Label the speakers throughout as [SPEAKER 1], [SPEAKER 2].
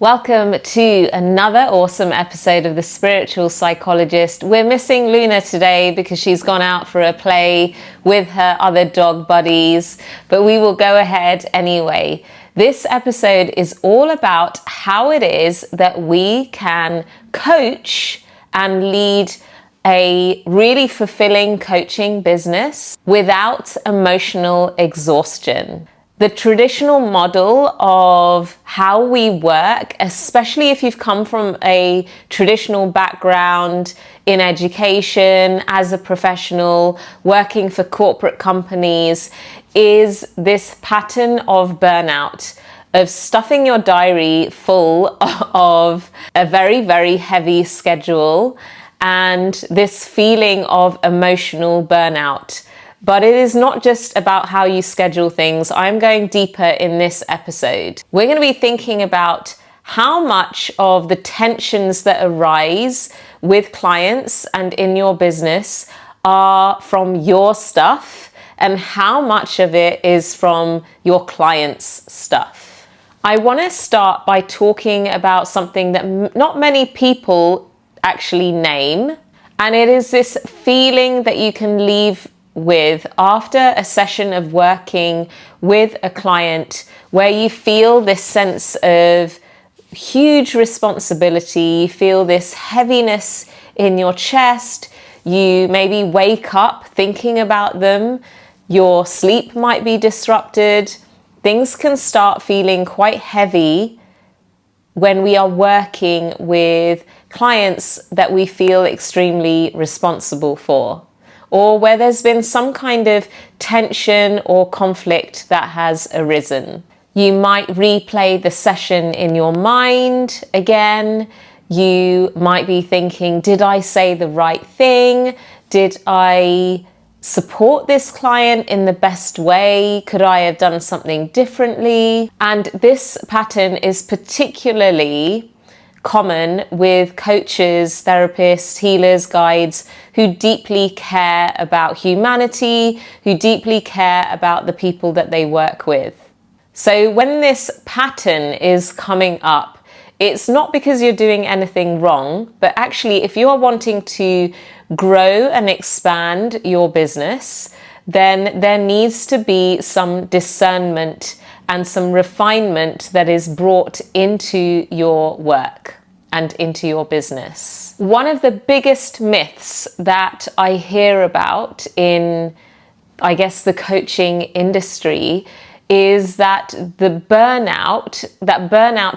[SPEAKER 1] Welcome to another awesome episode of The Spiritual Psychologist. We're missing Luna today because she's gone out for a play with her other dog buddies, but we will go ahead anyway. This episode is all about how it is that we can coach and lead a really fulfilling coaching business without emotional exhaustion. The traditional model of how we work, especially if you've come from a traditional background in education, as a professional, working for corporate companies, is this pattern of burnout, of stuffing your diary full of a very, very heavy schedule and this feeling of emotional burnout. But it is not just about how you schedule things. I'm going deeper in this episode. We're going to be thinking about how much of the tensions that arise with clients and in your business are from your stuff and how much of it is from your clients' stuff. I want to start by talking about something that not many people actually name, and it is this feeling that you can leave with after a session of working with a client where you feel this sense of huge responsibility, you feel this heaviness in your chest, you maybe wake up thinking about them, your sleep might be disrupted, things can start feeling quite heavy when we are working with clients that we feel extremely responsible for, or where there's been some kind of tension or conflict that has arisen. You might replay the session in your mind again. You might be thinking, did I say the right thing? Did I support this client in the best way? Could I have done something differently? And this pattern is particularly common with coaches, therapists, healers, guides who deeply care about humanity, who deeply care about the people that they work with. So when this pattern is coming up, it's not because you're doing anything wrong, but actually if you are wanting to grow and expand your business, then there needs to be some discernment and some refinement that is brought into your work and into your business. One of the biggest myths that I hear about in, I guess, the coaching industry is that the burnout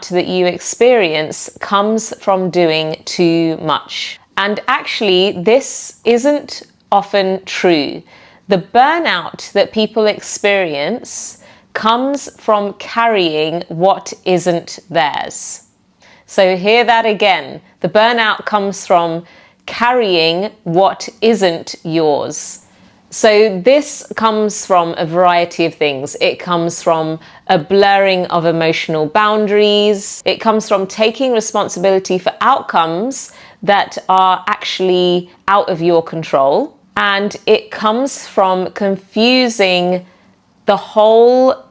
[SPEAKER 1] that you experience comes from doing too much. And actually, this isn't often true. The burnout that people experience comes from carrying what isn't theirs. So hear that again. The burnout comes from carrying what isn't yours. So this comes from a variety of things. It comes from a blurring of emotional boundaries. It comes from taking responsibility for outcomes that are actually out of your control. And it comes from confusing the whole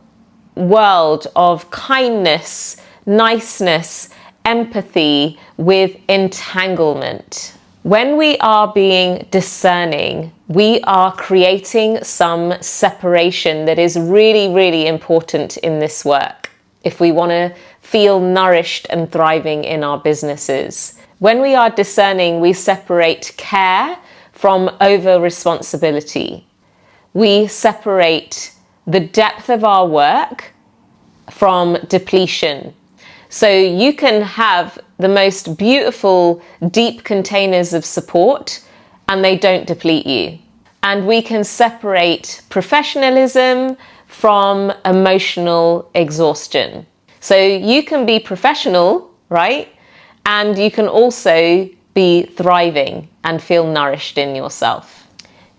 [SPEAKER 1] world of kindness, niceness, empathy with entanglement. When we are being discerning, we are creating some separation that is really, really important in this work if we want to feel nourished and thriving in our businesses. When we are discerning, we separate care from over responsibility. We separate the depth of our work from depletion. So you can have the most beautiful, deep containers of support and they don't deplete you. And we can separate professionalism from emotional exhaustion. So you can be professional, right? And you can also be thriving and feel nourished in yourself.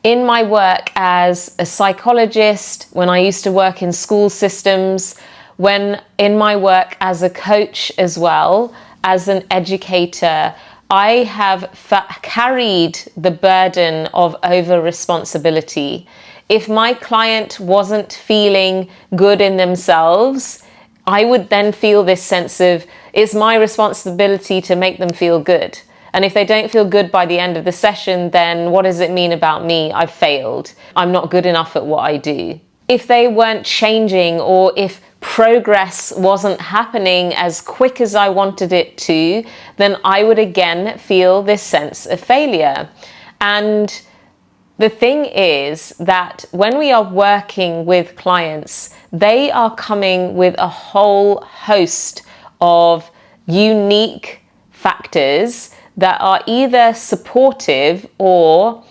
[SPEAKER 1] In my work as a psychologist, when I used to work in school systems, when in my work as a coach as well, as an educator, I have carried the burden of over responsibility. If my client wasn't feeling good in themselves, I would then feel this sense of, it's my responsibility to make them feel good. And if they don't feel good by the end of the session, then what does it mean about me? I've failed. I'm not good enough at what I do. If they weren't changing, or if progress wasn't happening as quick as I wanted it to, then I would again feel this sense of failure. And the thing is that when we are working with clients, they are coming with a whole host of unique factors that are either supportive or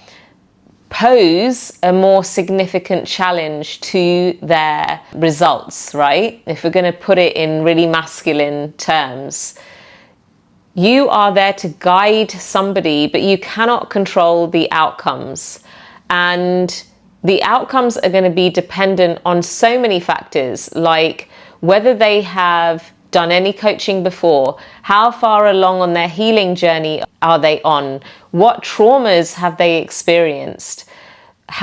[SPEAKER 1] pose a more significant challenge to their results, right? If we're going to put it in really masculine terms, you are there to guide somebody, but you cannot control the outcomes. And the outcomes are going to be dependent on so many factors, like whether they have done any coaching before, how far along on their healing journey are they on, what traumas have they experienced,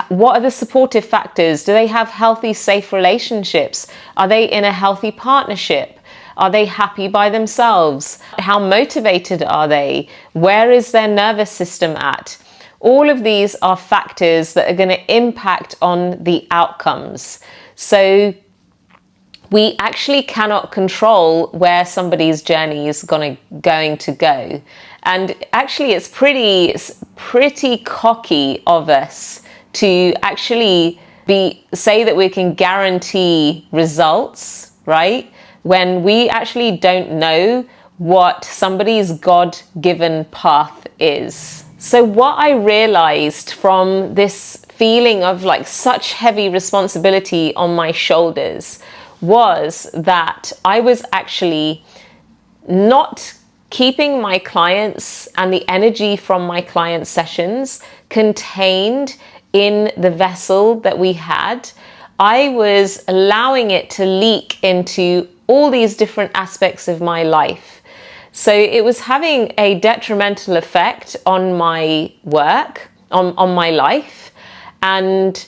[SPEAKER 1] what are the supportive factors, do they have healthy, safe relationships, are they in a healthy partnership, are they happy by themselves, how motivated are they, where is their nervous system at. All of these are factors that are going to impact on the outcomes. So we actually cannot control where somebody's journey is going to go. And actually it's pretty cocky of us to actually say that we can guarantee results, right? When we actually don't know what somebody's God-given path is. So what I realized from this feeling of like such heavy responsibility on my shoulders was that I was actually not keeping my clients and the energy from my client sessions contained in the vessel that we had. I was allowing it to leak into all these different aspects of my life. So it was having a detrimental effect on my work, on my life, and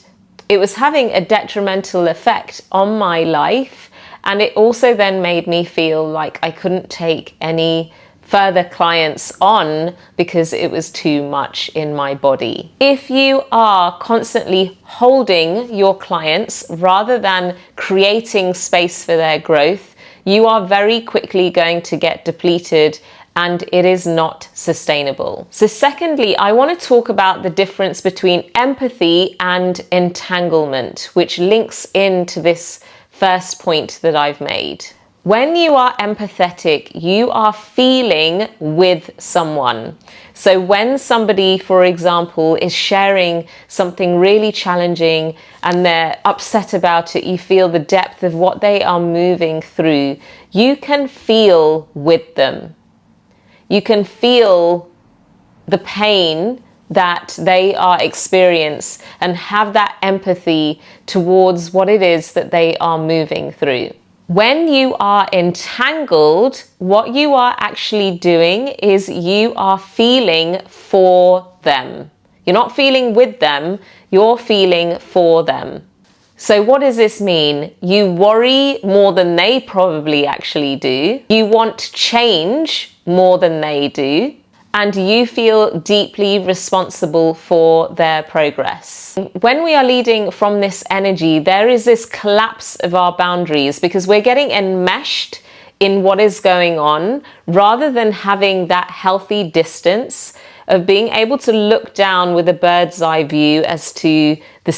[SPEAKER 1] it was having a detrimental effect on my life. And it also then made me feel like I couldn't take any further clients on because it was too much in my body. If you are constantly holding your clients rather than creating space for their growth, you are very quickly going to get depleted, and it is not sustainable. So secondly, I want to talk about the difference between empathy and entanglement, which links into this first point that I've made. When you are empathetic, you are feeling with someone. So when somebody, for example, is sharing something really challenging and they're upset about it, you feel the depth of what they are moving through. You can feel with them. You can feel the pain that they are experiencing and have that empathy towards what it is that they are moving through. When you are entangled, what you are actually doing is you are feeling for them. You're not feeling with them, you're feeling for them. So what does this mean? You worry more than they probably actually do. You want change more than they do. And you feel deeply responsible for their progress. When we are leading from this energy, there is this collapse of our boundaries because we're getting enmeshed in what is going on rather than having that healthy distance of being able to look down with a bird's eye view as to the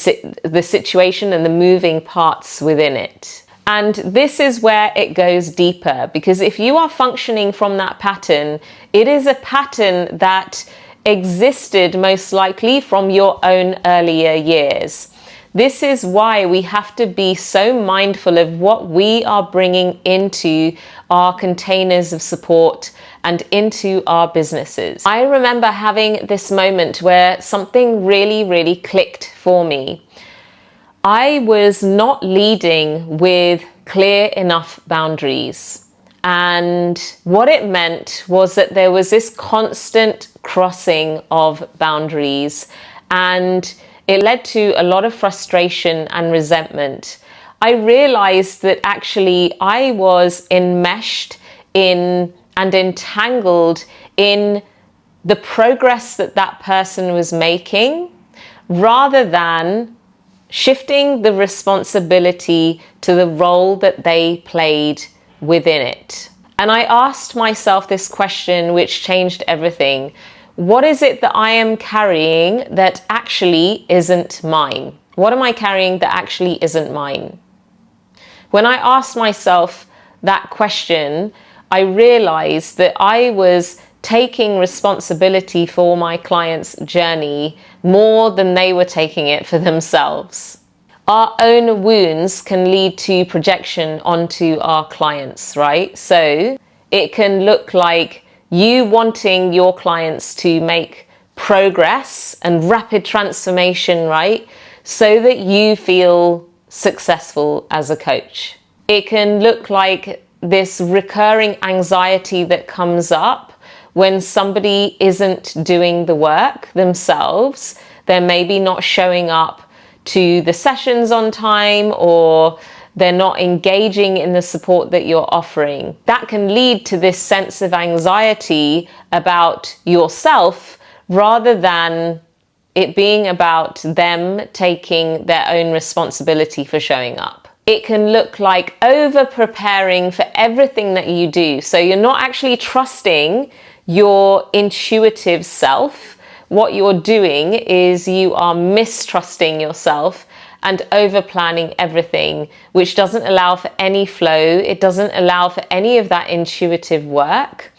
[SPEAKER 1] situation and the moving parts within it. And this is where it goes deeper, because if you are functioning from that pattern, it is a pattern that existed most likely from your own earlier years. This is why we have to be so mindful of what we are bringing into our containers of support and into our businesses. I remember having this moment where something really, really clicked for me. I was not leading with clear enough boundaries. And what it meant was that there was this constant crossing of boundaries, and it led to a lot of frustration and resentment. I realized that actually I was enmeshed in and entangled in the progress that that person was making, rather than shifting the responsibility to the role that they played within it. And I asked myself this question, which changed everything. What is it that I am carrying that actually isn't mine? What am I carrying that actually isn't mine? When I asked myself that question, I realized that I was taking responsibility for my client's journey more than they were taking it for themselves. Our own wounds can lead to projection onto our clients, right? So it can look like you wanting your clients to make progress and rapid transformation, right? So that you feel successful as a coach. It can look like this recurring anxiety that comes up when somebody isn't doing the work themselves. They're maybe not showing up to the sessions on time, or they're not engaging in the support that you're offering. That can lead to this sense of anxiety about yourself, rather than it being about them taking their own responsibility for showing up. It can look like over preparing for everything that you do. So you're not actually trusting your intuitive self. What you're doing is you are mistrusting yourself and over planning everything, which doesn't allow for any flow. It doesn't allow for any of that intuitive work.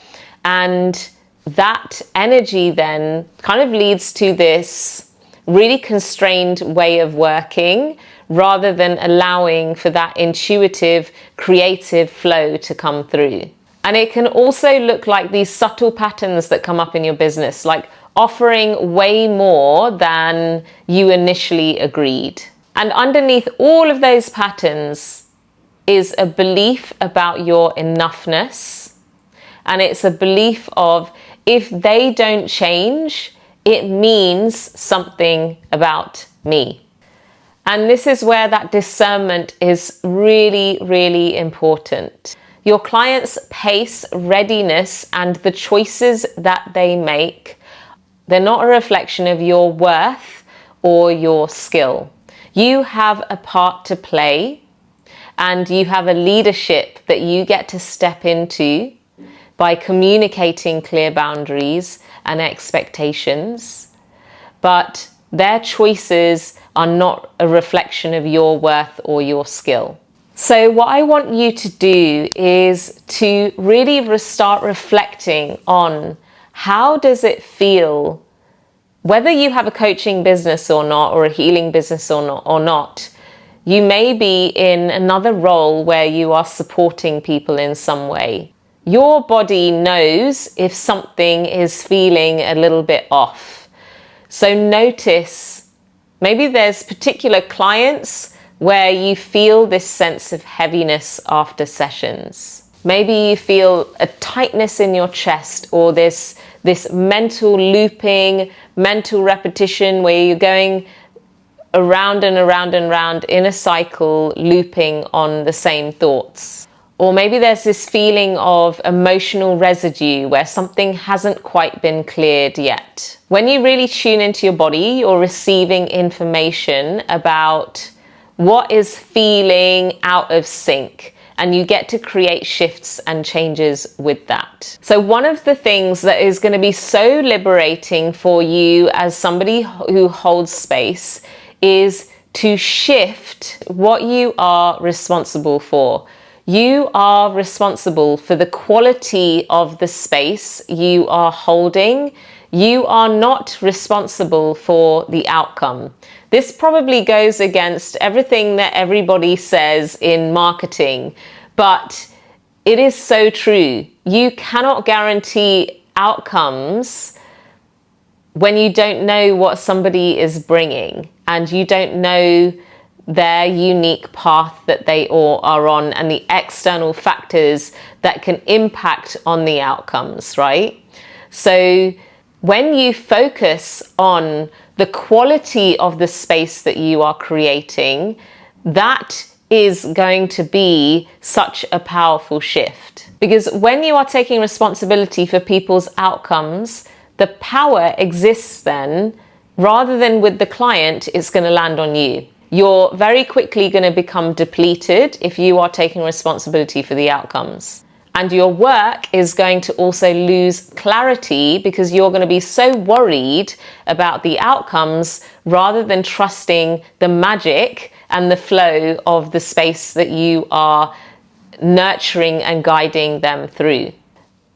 [SPEAKER 1] And that energy then kind of leads to this really constrained way of working, rather than allowing for that intuitive, creative flow to come through. And it can also look like these subtle patterns that come up in your business, like offering way more than you initially agreed. And underneath all of those patterns is a belief about your enoughness. And it's a belief of, if they don't change, it means something about me. And this is where that discernment is really, really important. Your client's pace, readiness, and the choices that they make, they're not a reflection of your worth or your skill. You have a part to play, and you have a leadership that you get to step into by communicating clear boundaries and expectations. But their choices are not a reflection of your worth or your skill. So what I want you to do is to really start reflecting on, how does it feel, whether you have a coaching business or not, or a healing business or not, you may be in another role where you are supporting people in some way. Your body knows if something is feeling a little bit off. So notice, maybe there's particular clients where you feel this sense of heaviness after sessions. Maybe you feel a tightness in your chest, or this mental looping, mental repetition where you're going around and around and around in a cycle, looping on the same thoughts. Or maybe there's this feeling of emotional residue where something hasn't quite been cleared yet. When you really tune into your body, you're receiving information about what is feeling out of sync, and you get to create shifts and changes with that. So one of the things that is going to be so liberating for you as somebody who holds space is to shift what you are responsible for. You are responsible for the quality of the space you are holding. You are not responsible for the outcome. This probably goes against everything that everybody says in marketing, but it is so true. You cannot guarantee outcomes when you don't know what somebody is bringing, and you don't know their unique path that they all are on, and the external factors that can impact on the outcomes, right? So when you focus on the quality of the space that you are creating, that is going to be such a powerful shift. Because when you are taking responsibility for people's outcomes, the power exists then, rather than with the client, it's going to land on you. You're very quickly going to become depleted if you are taking responsibility for the outcomes. And your work is going to also lose clarity because you're going to be so worried about the outcomes rather than trusting the magic and the flow of the space that you are nurturing and guiding them through.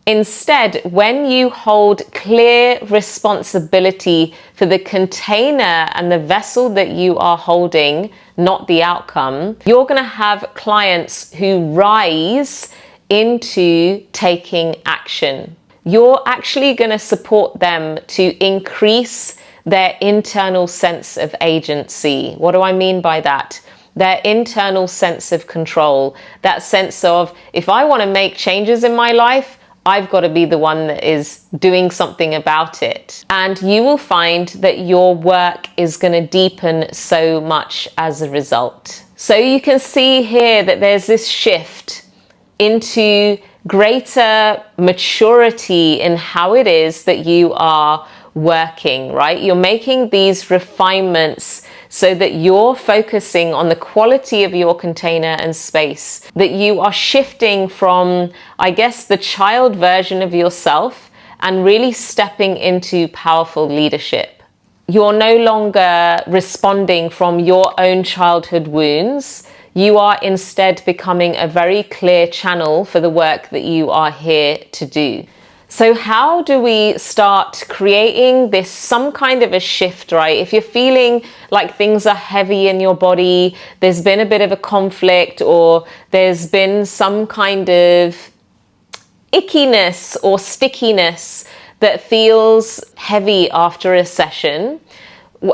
[SPEAKER 1] Instead, when you hold clear responsibility for the container and the vessel that you are holding, not the outcome, you're going to have clients who rise into taking action. You're actually going to support them to increase their internal sense of agency. What do I mean by that? Their internal sense of control. That sense of, if I want to make changes in my life, I've got to be the one that is doing something about it. And you will find that your work is going to deepen so much as a result. So you can see here that there's this shift into greater maturity in how it is that you are working, right? You're making these refinements so that you're focusing on the quality of your container and space, that you are shifting from, I guess, the child version of yourself and really stepping into powerful leadership. You're no longer responding from your own childhood wounds. You are instead becoming a very clear channel for the work that you are here to do. So how do we start creating this, some kind of a shift, right? If you're feeling like things are heavy in your body, there's been a bit of a conflict, or there's been some kind of ickiness or stickiness that feels heavy after a session,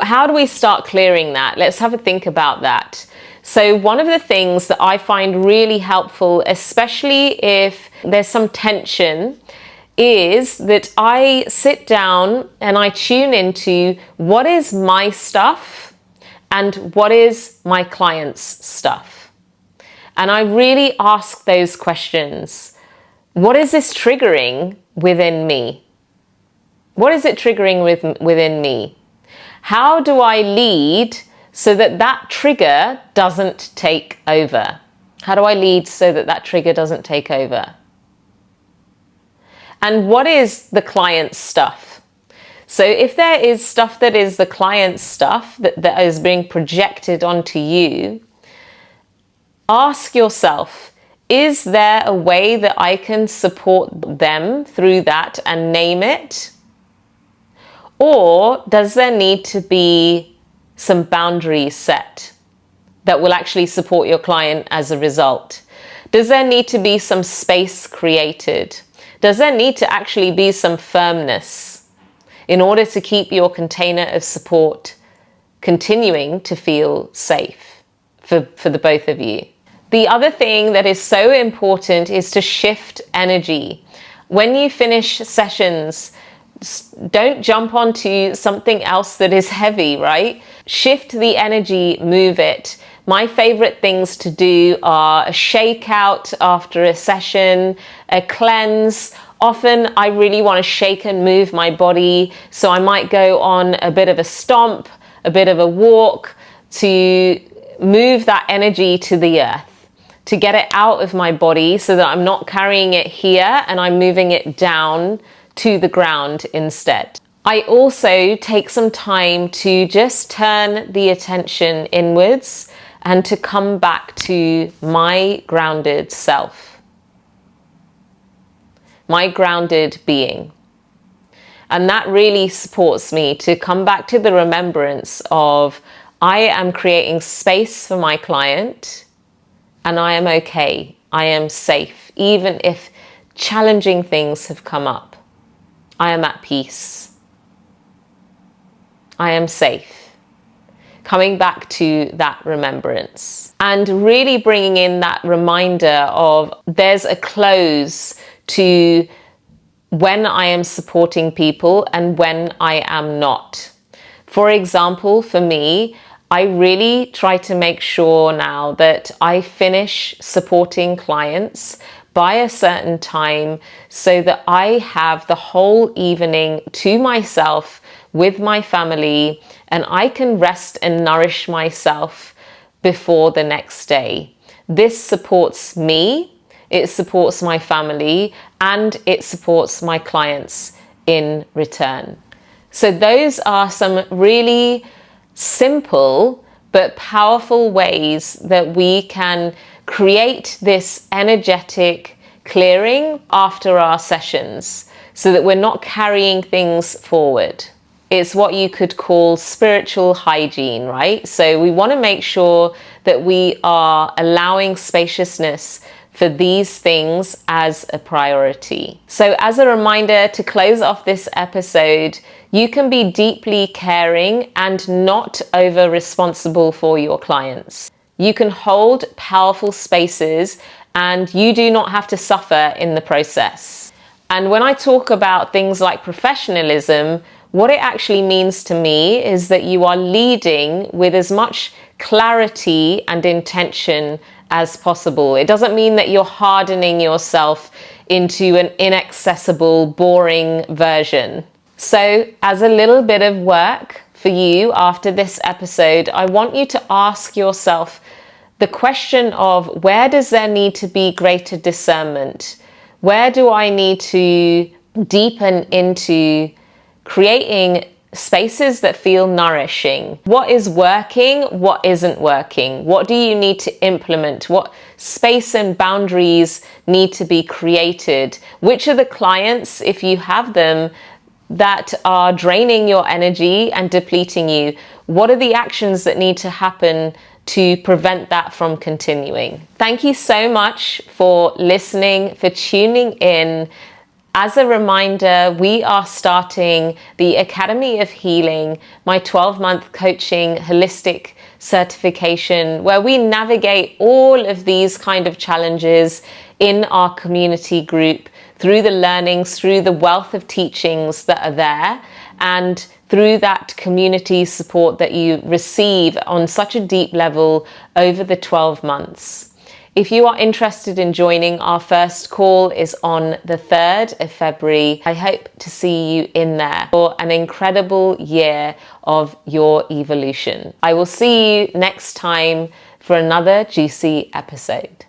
[SPEAKER 1] how do we start clearing that? Let's have a think about that. So one of the things that I find really helpful, especially if there's some tension, is that I sit down and I tune into what is my stuff and what is my client's stuff. And I really ask those questions. What is this triggering within me? What is it triggering within me? How do I lead so that that trigger doesn't take over? How do I lead so that that trigger doesn't take over? And what is the client's stuff? So if there is stuff that is the client's stuff that is being projected onto you, ask yourself, is there a way that I can support them through that and name it? Or does there need to be some boundaries set that will actually support your client as a result? Does there need to be some space created? Does there need to actually be some firmness in order to keep your container of support continuing to feel safe for the both of you? The other thing that is so important is to shift energy. When you finish sessions, don't jump onto something else that is heavy, right? Shift the energy, move it. My favorite things to do are a shakeout after a session, a cleanse. Often I really want to shake and move my body, so I might go on a bit of a stomp, a bit of a walk to move that energy to the earth, to get it out of my body so that I'm not carrying it here and I'm moving it down to the ground instead. I also take some time to just turn the attention inwards and to come back to my grounded self, my grounded being. And that really supports me to come back to the remembrance of I am creating space for my client and I am okay. I am safe. Even if challenging things have come up, I am at peace. I am safe. Coming back to that remembrance and really bringing in that reminder of there's a close to when I am supporting people and when I am not. For example, for me, I really try to make sure now that I finish supporting clients by a certain time so that I have the whole evening to myself with my family, and I can rest and nourish myself before the next day. This supports me, it supports my family, and it supports my clients in return. So those are some really simple but powerful ways that we can create this energetic clearing after our sessions so that we're not carrying things forward. It's what you could call spiritual hygiene, right? So we want to make sure that we are allowing spaciousness for these things as a priority. So as a reminder to close off this episode, you can be deeply caring and not over responsible for your clients. You can hold powerful spaces and you do not have to suffer in the process. And when I talk about things like professionalism, what it actually means to me is that you are leading with as much clarity and intention as possible. It doesn't mean that you're hardening yourself into an inaccessible, boring version. So, as a little bit of work for you after this episode, I want you to ask yourself the question of, where does there need to be greater discernment? Where do I need to deepen into creating spaces that feel nourishing? What is working? What isn't working? What do you need to implement? What space and boundaries need to be created? Which are the clients, if you have them, that are draining your energy and depleting you? What are the actions that need to happen to prevent that from continuing? Thank you so much for listening, for tuning in. As a reminder, we are starting the Academy of Healing, my 12-month coaching holistic certification, where we navigate all of these kind of challenges in our community group through the learnings, through the wealth of teachings that are there, and through that community support that you receive on such a deep level over the 12 months. If you are interested in joining, our first call is on the 3rd of February. I hope to see you in there for an incredible year of your evolution. I will see you next time for another juicy episode.